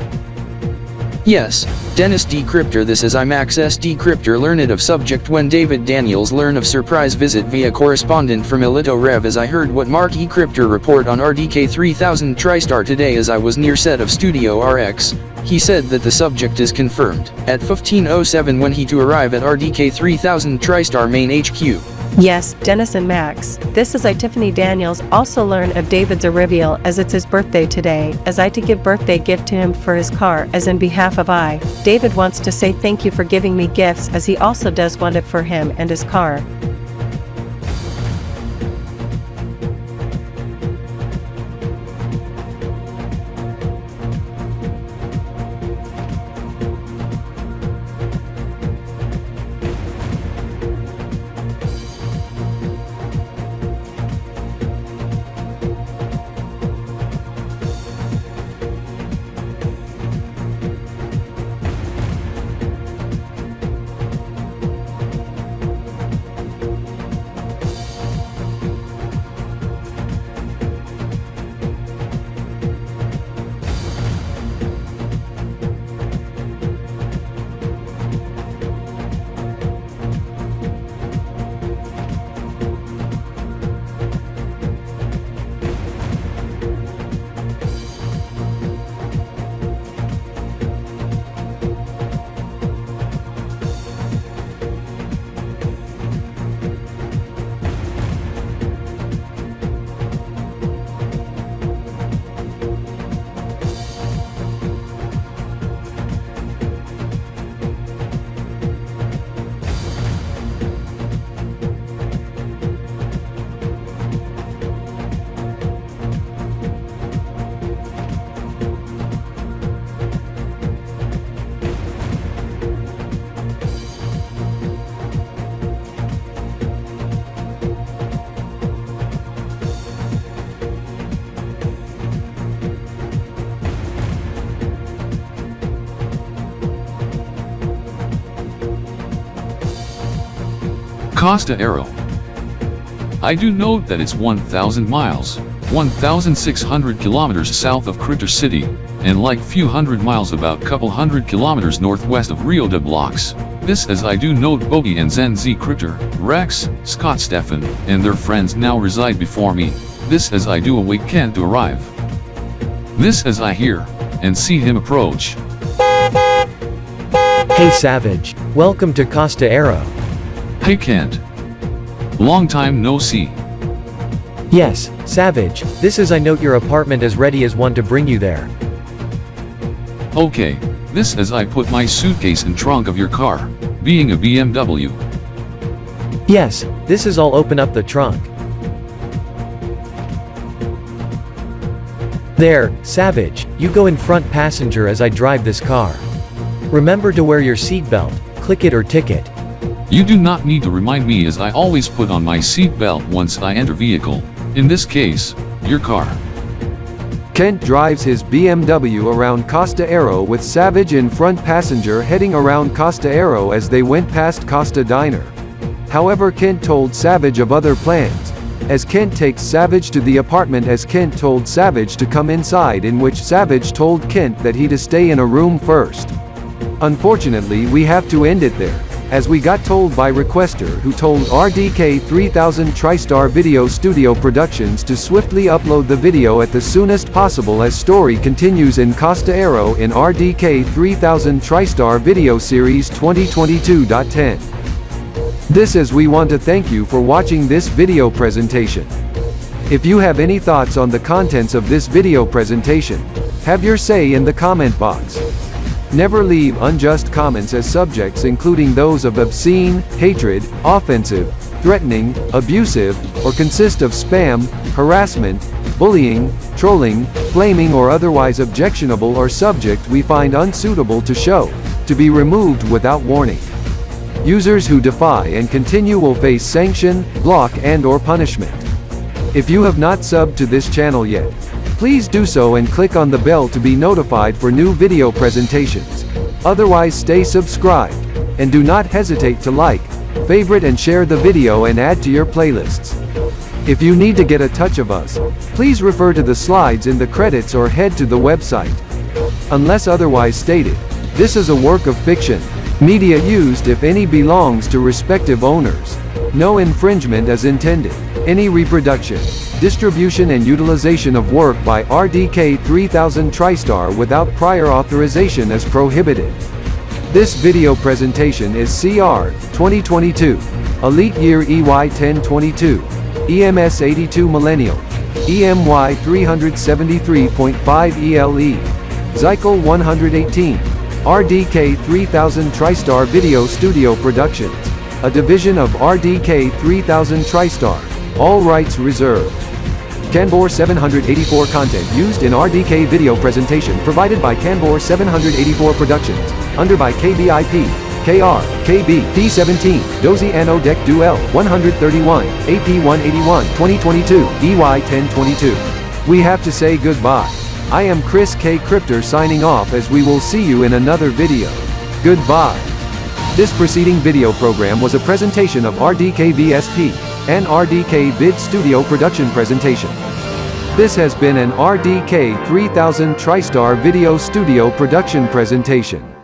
Yes, Dennis D. Cryptor this is Max S. D. Cryptor learned of subject when David Daniels learn of surprise visit via correspondent from Elito Rev as I heard what Mark E. Cryptor report on RDK 3000 TriStar today as I was near set of Studio RX, he said that the subject is confirmed, at 15:07 when he to arrive at RDK 3000 TriStar main HQ. Yes, Dennis and Max, this is Tiffany Daniels also learn of David's reveal as it's his birthday today, as I to give birthday gift to him for his car as in behalf of David wants to say thank you for giving me gifts as he also does want it for him and his car. Costa Aero. I do note that it's 1,000 miles, 1,600 kilometers south of Crypto City, and like few hundred miles about couple hundred kilometers northwest of Rio de Blocks. This as I do note Bogey and Zen Z Crypter, Rex, Scott Stefan, and their friends now reside before me. This as I do await Kent to arrive. This as I hear, and see him approach. Hey Savage, welcome to Costa Aero. Hey Kent. Long time no see. Yes, Savage, this is I note your apartment is ready as one to bring you there. Okay, this as I put my suitcase in trunk of your car, being a BMW. Yes, this is I'll open up the trunk. There, Savage, you go in front passenger as I drive this car. Remember to wear your seatbelt, click it or ticket. You do not need to remind me as I always put on my seatbelt once I enter vehicle, in this case, your car. Kent drives his BMW around Costa Aero with Savage in front passenger heading around Costa Aero as they went past Costa Diner. However, Kent told Savage of other plans, as Kent takes Savage to the apartment as Kent told Savage to come inside, in which Savage told Kent that he to stay in a room first. Unfortunately, we have to end it there, as we got told by Requester who told RDK 3000 TriStar Video Studio Productions to swiftly upload the video at the soonest possible as story continues in Costa Aero in RDK 3000 TriStar Video Series 2022.10. This as we want to thank you for watching this video presentation. If you have any thoughts on the contents of this video presentation, have your say in the comment box. Never leave unjust comments as subjects including those of obscene, hatred, offensive, threatening, abusive, or consist of spam, harassment, bullying, trolling, flaming or otherwise objectionable or subject we find unsuitable to show, to be removed without warning. Users who defy and continue will face sanction, block and or punishment. If you have not subbed to this channel yet, please do so and click on the bell to be notified for new video presentations. Otherwise stay subscribed, and do not hesitate to like, favorite and share the video and add to your playlists. If you need to get a touch of us, please refer to the slides in the credits or head to the website. Unless otherwise stated, this is a work of fiction. Media used if any belongs to respective owners. No infringement is intended. Any reproduction, distribution and utilization of work by RDK 3000 TriStar without prior authorization is prohibited. This video presentation is CR 2022, EliteYear EY 1022, EMS 82 Millennial, EMY 373.5 ELE, Zycle 118, RDK 3000 TriStar Video Studio Productions, a division of RDK 3000 TriStar, all rights reserved. Kanbor 784 content used in RDK video presentation provided by Kanbor 784 Productions, under by KBIP, KR, Kb.P 17, DoZ.A Anno Deck Duel 131, AP 181 2022, EY 1022. We have to say goodbye. I am Chris K. Crypter signing off as we will see you in another video. Goodbye. This preceding video program was a presentation of RDK VSP, an RDK Vid Studio production presentation. This has been an RDK 3000 TriStar Video Studio production presentation.